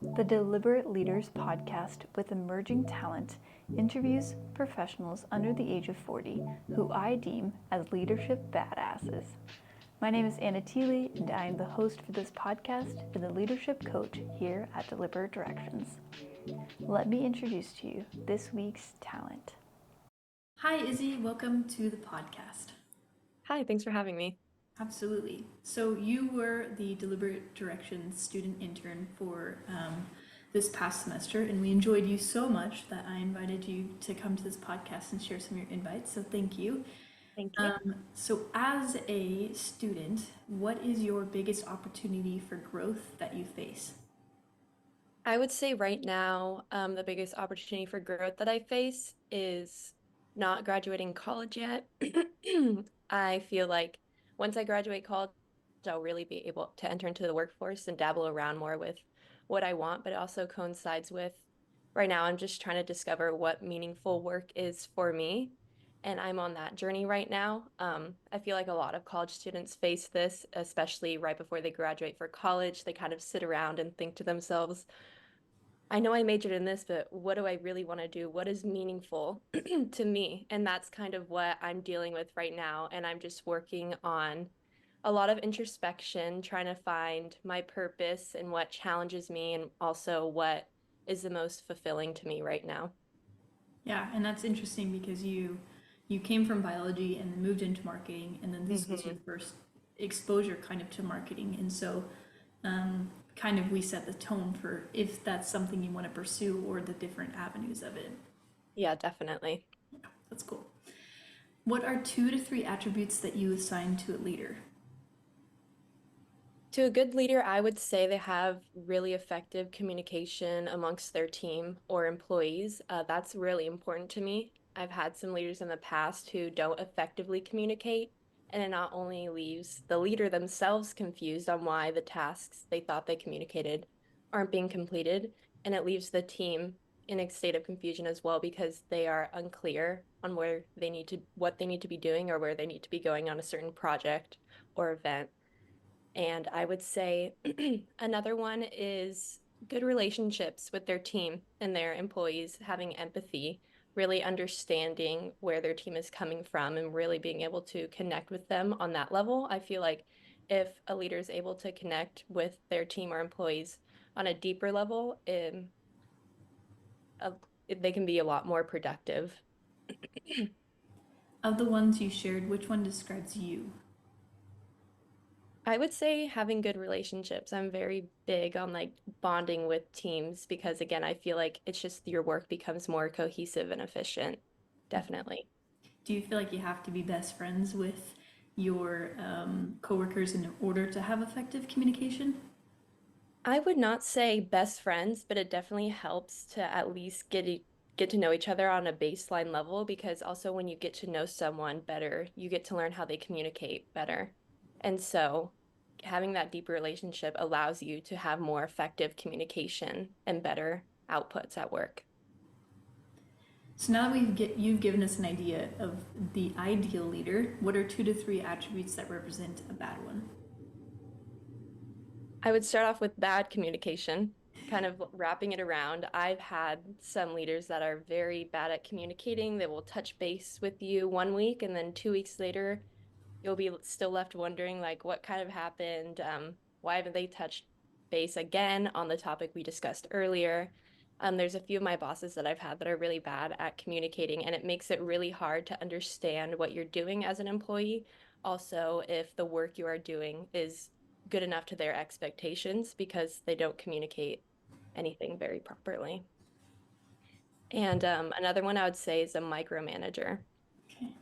The Deliberate Leaders podcast with emerging talent interviews professionals under the age of 40 who I deem as leadership badasses. My name is Anna Teely, and I am the host for this podcast and the leadership coach here at Deliberate Directions. Let me introduce to you this week's talent. Hi, Izzy. Welcome to the podcast. Hi, thanks for having me. Absolutely. So you were the Deliberate Directions student intern for this past semester, and we enjoyed you so much that I invited you to come to this podcast and share some of your invites. So thank you. Thank you. So as a student, what is your biggest opportunity for growth that you face? I would say right now, the biggest opportunity for growth that I face is not graduating college yet. I feel like once I graduate college, I'll really be able to enter into the workforce and dabble around more with what I want, but it also coincides with right now, I'm just trying to discover what meaningful work is for me. And I'm on that journey right now. I feel like a lot of college students face this, especially right before they graduate for college. They kind of sit around and think to themselves, I know I majored in this, but what do I really want to do? What is meaningful to me? And that's kind of what I'm dealing with right now. And I'm just working on a lot of introspection, trying to find my purpose and what challenges me, and also what is the most fulfilling to me right now. Yeah, and that's interesting because you came from biology and then moved into marketing, and then this was your Hmm. first exposure kind of to marketing, and so kind of we set the tone for if that's something you want to pursue or the different avenues of it. Yeah, definitely. Yeah, that's cool. What are 2 to 3 attributes that you assign to a leader? To a good leader, I would say they have really effective communication amongst their team or employees. That's really important to me. I've had some leaders in the past who don't effectively communicate, and it not only leaves the leader themselves confused on why the tasks they thought they communicated aren't being completed, and it leaves the team in a state of confusion as well because they are unclear on what they need to be doing or where they need to be going on a certain project or event. And I would say another one is good relationships with their team and their employees, having empathy, really understanding where their team is coming from and really being able to connect with them on that level. I feel like if a leader is able to connect with their team or employees on a deeper level, uh, they can be a lot more productive. Of the ones you shared, which one describes you? I would say having good relationships. I'm very big on like bonding with teams because again, I feel like it's just your work becomes more cohesive and efficient. Definitely. Do you feel like you have to be best friends with your coworkers in order to have effective communication? I would not say best friends, but it definitely helps to at least get to know each other on a baseline level because also when you get to know someone better, you get to learn how they communicate better. And so having that deeper relationship allows you to have more effective communication and better outputs at work. So now that you've given us an idea of the ideal leader, what are 2 to 3 attributes that represent a bad one? I would start off with bad communication, kind of wrapping it around. I've had some leaders that are very bad at communicating. They will touch base with you one week, and then 2 weeks later, you'll be still left wondering, like, what kind of happened? Why haven't they touched base again on the topic we discussed earlier? There's a few of my bosses that I've had that are really bad at communicating, and it makes it really hard to understand what you're doing as an employee. Also, if the work you are doing is good enough to their expectations because they don't communicate anything very properly. And another one I would say is a micromanager. Okay.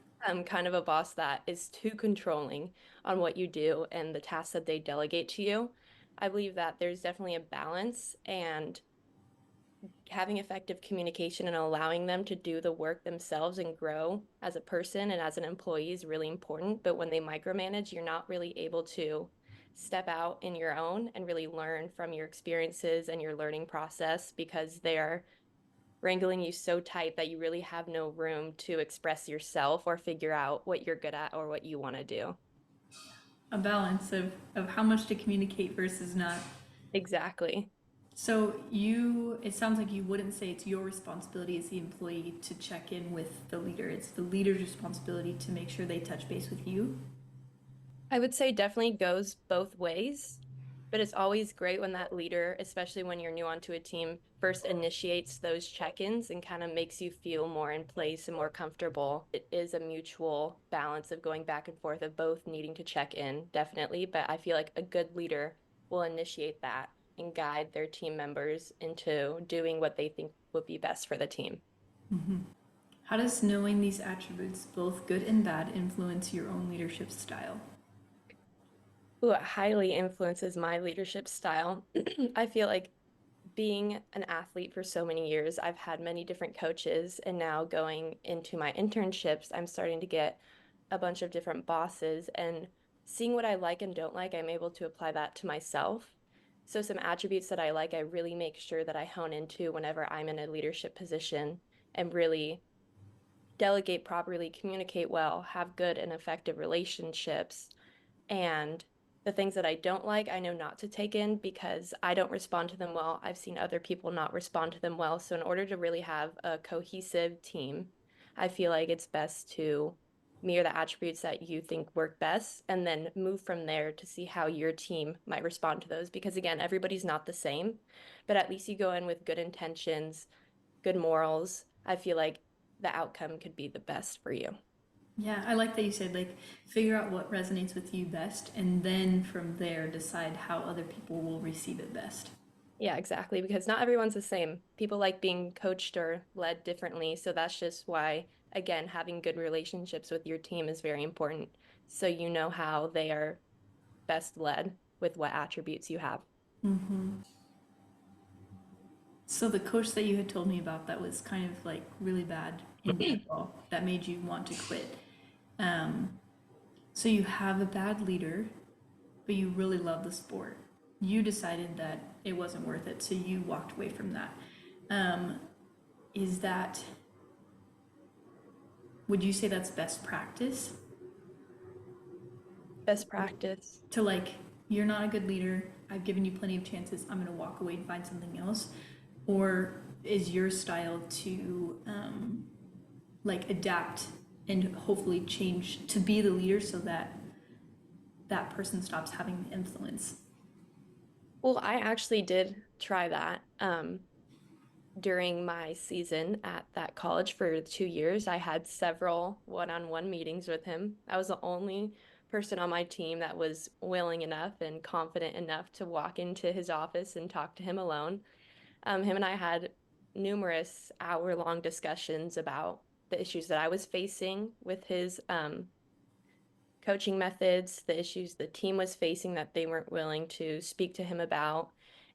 Kind of a boss that is too controlling on what you do and the tasks that they delegate to you. I believe that there's definitely a balance, and having effective communication and allowing them to do the work themselves and grow as a person and as an employee is really important. But when they micromanage, you're not really able to step out in your own and really learn from your experiences and your learning process because they're wrangling you so tight that you really have no room to express yourself or figure out what you're good at or what you want to do. A balance of how much to communicate versus not. Exactly. It sounds like you wouldn't say it's your responsibility as the employee to check in with the leader. It's the leader's responsibility to make sure they touch base with you. I would say definitely goes both ways, but it's always great when that leader, especially when you're new onto a team, first initiates those check-ins and kind of makes you feel more in place and more comfortable. It is a mutual balance of going back and forth of both needing to check in, definitely, but I feel like a good leader will initiate that and guide their team members into doing what they think would be best for the team. How does knowing these attributes, both good and bad, influence your own leadership style? Ooh, it highly influences my leadership style. I feel like being an athlete for so many years, I've had many different coaches, and now going into my internships, I'm starting to get a bunch of different bosses and seeing what I like and don't like, I'm able to apply that to myself. So, some attributes that I like, I really make sure that I hone into whenever I'm in a leadership position and really delegate properly, communicate well, have good and effective relationships and the things that I don't like, I know not to take in because I don't respond to them well. I've seen other people not respond to them well. So, in order to really have a cohesive team, I feel like it's best to mirror the attributes that you think work best and then move from there to see how your team might respond to those. Because, again, everybody's not the same, but at least you go in with good intentions, good morals. I feel like the outcome could be the best for you. Yeah, I like that you said like figure out what resonates with you best and then from there decide how other people will receive it best. Yeah, exactly. Because not everyone's the same. People like being coached or led differently. So that's just why, again, having good relationships with your team is very important. So you know how they are best led with what attributes you have. So the coach that you had told me about that was kind of like really bad in football that made you want to quit. Um, so you have a bad leader, but you really love the sport. You decided that it wasn't worth it, so you walked away from that. Um, is that, would you say that's best practice? Best practice. To like, you're not a good leader, I've given you plenty of chances, I'm gonna walk away and find something else? Or is your style to like adapt and hopefully change to be the leader so that that person stops having the influence? Well, I actually did try that. During my season at that college for 2 years, I had several one-on-one meetings with him. I was the only person on my team that was willing enough and confident enough to walk into his office and talk to him alone. Him and I had numerous hour-long discussions about the issues that I was facing with his coaching methods, the issues the team was facing that they weren't willing to speak to him about,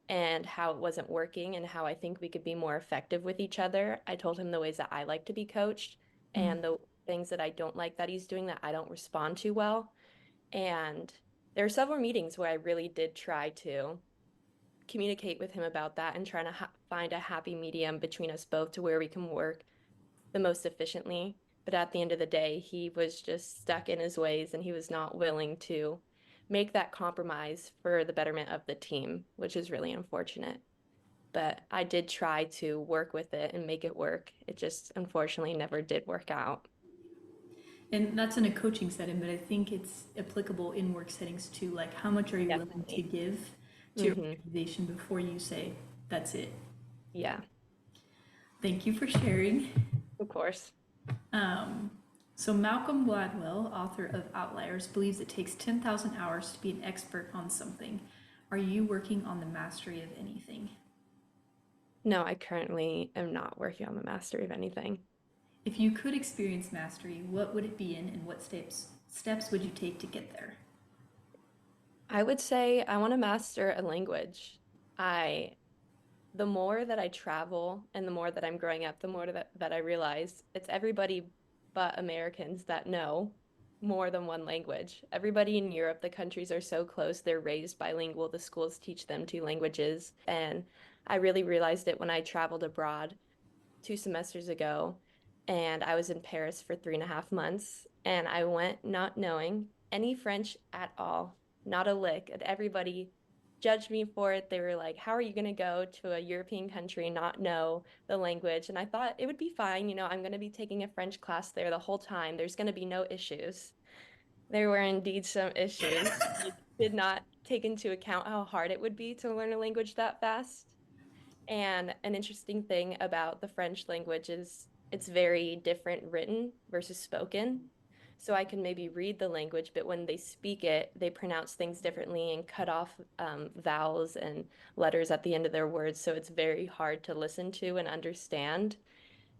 and how it wasn't working, and how I think we could be more effective with each other. I told him the ways that I like to be coached Mm. and the things that I don't like that he's doing that I don't respond to well. And there are several meetings where I really did try to communicate with him about that and trying to find a happy medium between us both to where we can work the most efficiently. But at the end of the day, he was just stuck in his ways and he was not willing to make that compromise for the betterment of the team, which is really unfortunate. But I did try to work with it and make it work. It just unfortunately never did work out. And that's in a coaching setting, but I think it's applicable in work settings too. Like, how much are you willing to Definitely. give to your Hmm. organization before you say, that's it? Yeah, Thank you for sharing. of course. Um, so, Malcolm Gladwell, author of Outliers, believes it takes 10,000 hours to be an expert on something. Are you working on the mastery of anything? No, I currently am not working on the mastery of anything. If you could experience mastery, what would it be in and what steps would you take to get there? I would say I want to master a language. I The more that I travel and the more that I'm growing up, the more that I realize it's everybody but Americans that know more than one language. Everybody in Europe, the countries are so close, they're raised bilingual, the schools teach them two languages. And I really realized it when I traveled abroad 2 semesters ago, and I was in Paris for 3.5 months, and I went not knowing any French at all, not a lick, and everybody judged me for it. They were like, how are you going to go to a European country and not know the language? And I thought it would be fine. I'm going to be taking a French class there the whole time. There's going to be no issues. There were indeed some issues. I did not take into account how hard it would be to learn a language that fast. And an interesting thing about the French language is it's very different written versus spoken. So I can maybe read the language, but when they speak it, they pronounce things differently and cut off vowels and letters at the end of their words. So it's very hard to listen to and understand.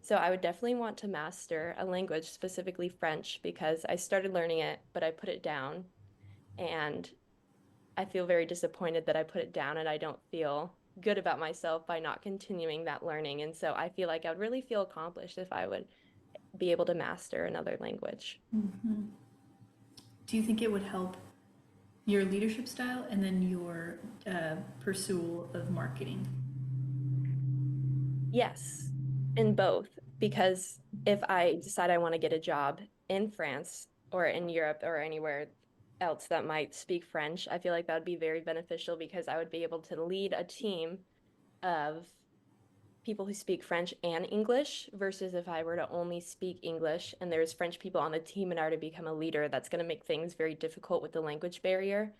So I would definitely want to master a language, specifically French, because I started learning it, but I put it down. And I feel very disappointed that I put it down and I don't feel good about myself by not continuing that learning. And so I feel like I would really feel accomplished if I would be able to master another language. Mm-hmm. Do you think it would help your leadership style and then your pursuit of marketing? Yes, in both, because if I decide I want to get a job in France or in Europe or anywhere else that might speak French, I feel like that would be very beneficial because I would be able to lead a team of people who speak French and English versus if I were to only speak English and there's French people on the team and I were to become a leader, that's going to make things very difficult with the language barrier.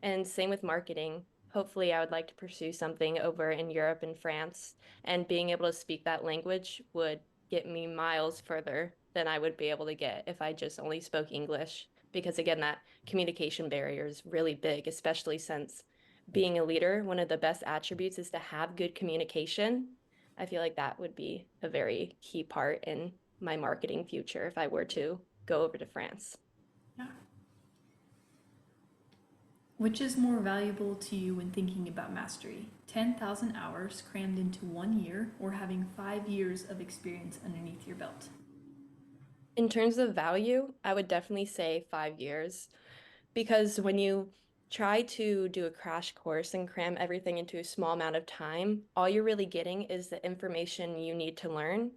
And same with marketing. Hopefully, I would like to pursue something over in Europe and France, and being able to speak that language would get me miles further than I would be able to get if I just only spoke English. Because again, that communication barrier is really big, especially since being a leader, one of the best attributes is to have good communication. I feel like that would be a very key part in my marketing future if I were to go over to France. Yeah. Which is more valuable to you when thinking about mastery? 10,000 hours crammed into 1 year or having 5 years of experience underneath your belt? In terms of value, I would definitely say 5 years because when you try to do a crash course and cram everything into a small amount of time, all you're really getting is the information you need to learn.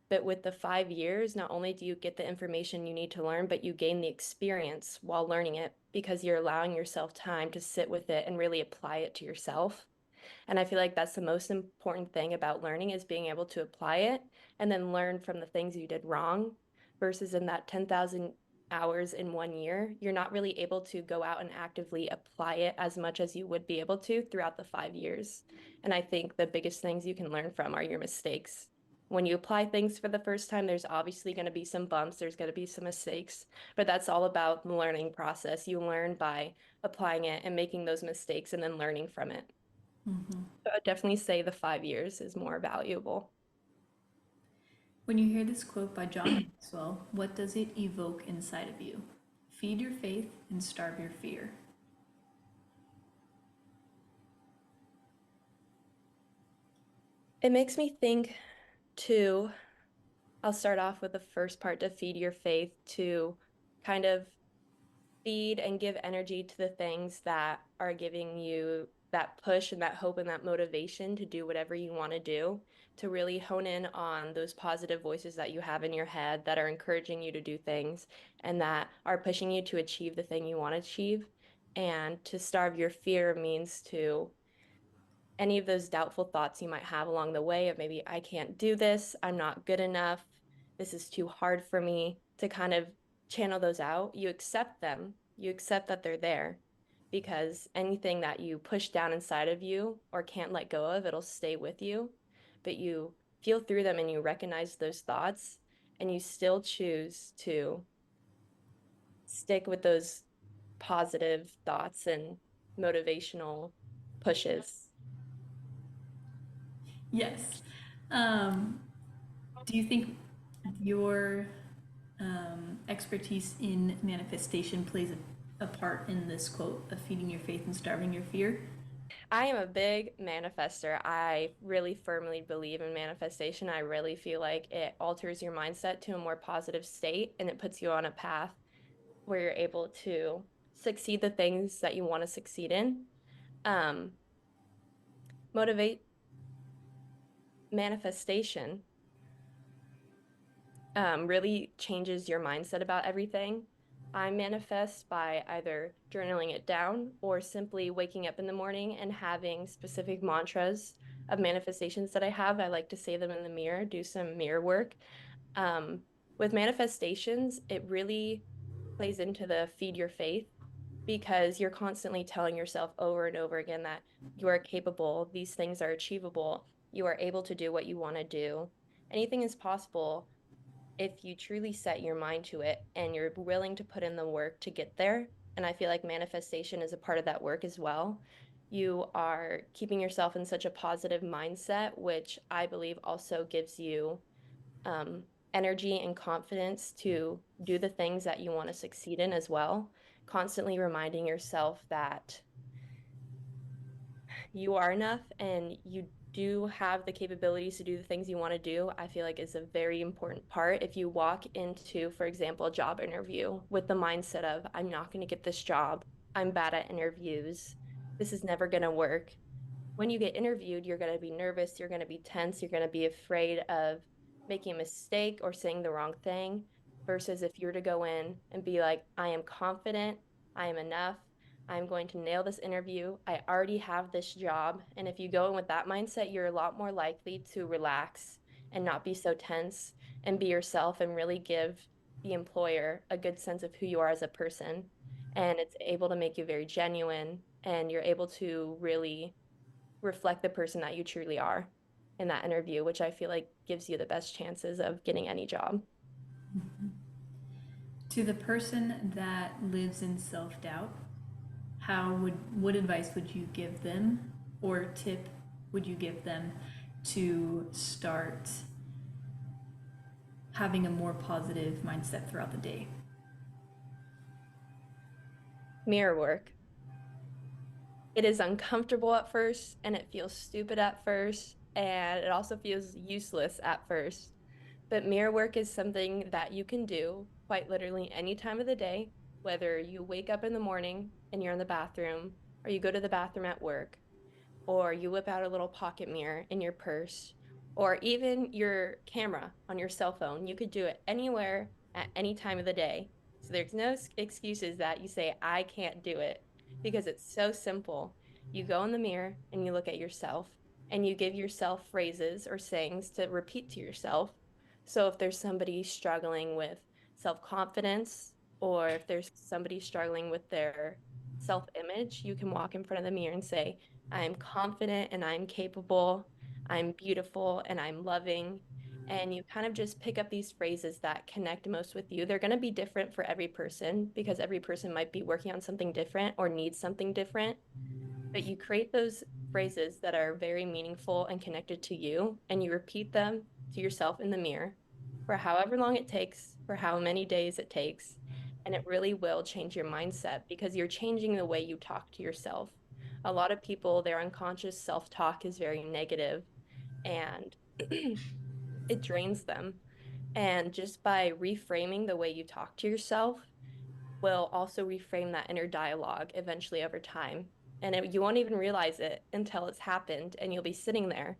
But with the 5 years, not only do you get the information you need to learn, but you gain the experience while learning it because you're allowing yourself time to sit with it and really apply it to yourself. And I feel like that's the most important thing about learning is being able to apply it and then learn from the things you did wrong versus in that 10,000 hours in 1 year, you're not really able to go out and actively apply it as much as you would be able to throughout the 5 years. And I think the biggest things you can learn from are your mistakes. When you apply things for the first time, there's obviously going to be some bumps, there's going to be some mistakes, but that's all about the learning process. You learn by applying it and making those mistakes and then learning from it. Mm-hmm. So I'd definitely say the 5 years is more valuable. When you hear this quote by John Maxwell, what does it evoke inside of you? Feed your faith and starve your fear. It makes me think to, I'll start off with the first part to feed your faith, to kind of feed and give energy to the things that are giving you that push and that hope and that motivation to do whatever you want to do, to really hone in on those positive voices that you have in your head that are encouraging you to do things and that are pushing you to achieve the thing you want to achieve. And to starve your fear means to any of those doubtful thoughts you might have along the way of maybe I can't do this, I'm not good enough, this is too hard for me, to kind of channel those out. You accept them, you accept that they're there because anything that you push down inside of you or can't let go of, it'll stay with you. But you feel through them and you recognize those thoughts and you still choose to stick with those positive thoughts and motivational pushes. Yes. Um, do you think your expertise in manifestation plays a part in this quote of feeding your faith and starving your fear? I am a big manifester. I really firmly believe in manifestation. I really feel like it alters your mindset to a more positive state and it puts you on a path where you're able to succeed the things that you want to succeed in. Um, motivate manifestation really changes your mindset about everything. I manifest by either journaling it down or simply waking up in the morning and having specific mantras of manifestations that I have. I like to say them in the mirror, do some mirror work. Um, with manifestations, it really plays into the feed your faith because you're constantly telling yourself over and over again that you are capable, these things are achievable, you are able to do what you want to do. Anything is possible if you truly set your mind to it and you're willing to put in the work to get there. And I feel like manifestation is a part of that work as well. You are keeping yourself in such a positive mindset, which I believe also gives you um, energy and confidence to do the things that you want to succeed in as well. Constantly reminding yourself that you are enough and you do have the capabilities to do the things you want to do, I feel like is a very important part. If you walk into, for example, a job interview with the mindset of, I'm not going to get this job, I'm bad at interviews, this is never going to work, when you get interviewed, you're going to be nervous, you're going to be tense, you're going to be afraid of making a mistake or saying the wrong thing. Versus if you were to go in and be like, I am confident, I am enough, I'm going to nail this interview, I already have this job. And if you go in with that mindset, you're a lot more likely to relax and not be so tense and be yourself and really give the employer a good sense of who you are as a person. And it's able to make you very genuine and you're able to really reflect the person that you truly are in that interview, which I feel like gives you the best chances of getting any job. To the person that lives in self-doubt, what advice would you give them, or tip would you give them to start having a more positive mindset throughout the day? Mirror work. It is uncomfortable at first and it feels stupid at first and it also feels useless at first. But mirror work is something that you can do quite literally any time of the day, whether you wake up in the morning and you're in the bathroom or you go to the bathroom at work or you whip out a little pocket mirror in your purse, or even your camera on your cell phone. You could do it anywhere at any time of the day. So there's no excuses that you say, I can't do it, because it's so simple. You go in the mirror and you look at yourself and you give yourself phrases or sayings to repeat to yourself. So if there's somebody struggling with self-confidence, or if there's somebody struggling with their self-image, you can walk in front of the mirror and say, I am confident and I'm capable, I'm beautiful and I'm loving. And you kind of just pick up these phrases that connect most with you. They're going to be different for every person because every person might be working on something different or needs something different. But you create those phrases that are very meaningful and connected to you, and you repeat them to yourself in the mirror for however long it takes, for how many days it takes. And it really will change your mindset because you're changing the way you talk to yourself. A lot of people, their unconscious self-talk is very negative and it drains them. And just by reframing the way you talk to yourself, will also reframe that inner dialogue eventually over time. And you won't even realize it until it's happened, and you'll be sitting there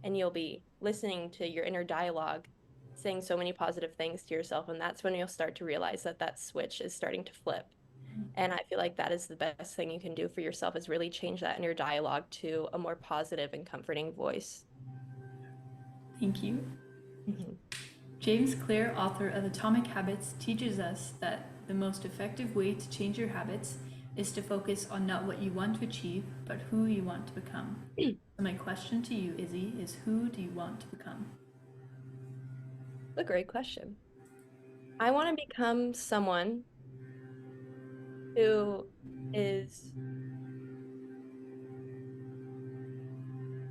and you'll be listening to your inner dialogue, saying so many positive things to yourself. And that's when you'll start to realize that that switch is starting to flip. And I feel like that is the best thing you can do for yourself is really change that inner dialogue to a more positive and comforting voice. Thank you. Mhm. James Clear, author of Atomic Habits, teaches us that the most effective way to change your habits is to focus on not what you want to achieve, but who you want to become. So my question to you, Izzy, is who do you want to become? A great question. I want to become someone who is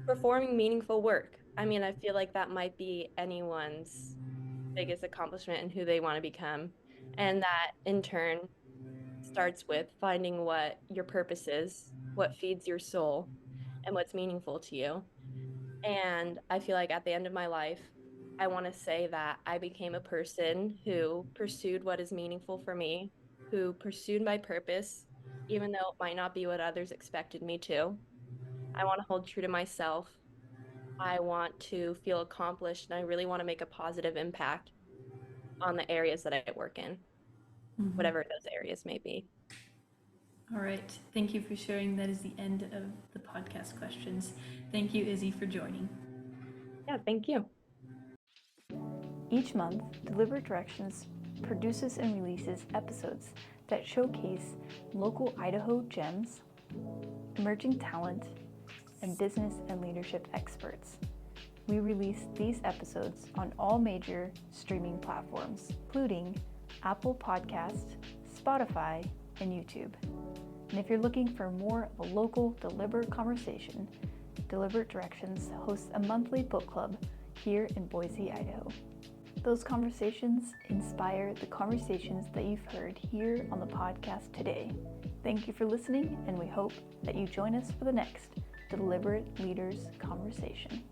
performing meaningful work. I mean, I feel like that might be anyone's biggest accomplishment and who they want to become. And that in turn starts with finding what your purpose is, what feeds your soul, and what's meaningful to you. And I feel like at the end of my life, I want to say that I became a person who pursued what is meaningful for me, who pursued my purpose, even though it might not be what others expected me to. I want to hold true to myself. I want to feel accomplished and I really want to make a positive impact on the areas that I work in. whatever those areas may be. All right. Thank you for sharing. That is the end of the podcast questions. Thank you, Izzy, for joining. Yeah, thank you. Each month, Deliberate Directions produces and releases episodes that showcase local Idaho gems, emerging talent, and business and leadership experts. We release these episodes on all major streaming platforms, including Apple Podcasts, Spotify, and YouTube. And if you're looking for more of a local, deliberate conversation, Deliberate Directions hosts a monthly book club here in Boise, Idaho. Those conversations inspire the conversations that you've heard here on the podcast today. Thank you for listening, and we hope that you join us for the next Deliberate Leaders Conversation.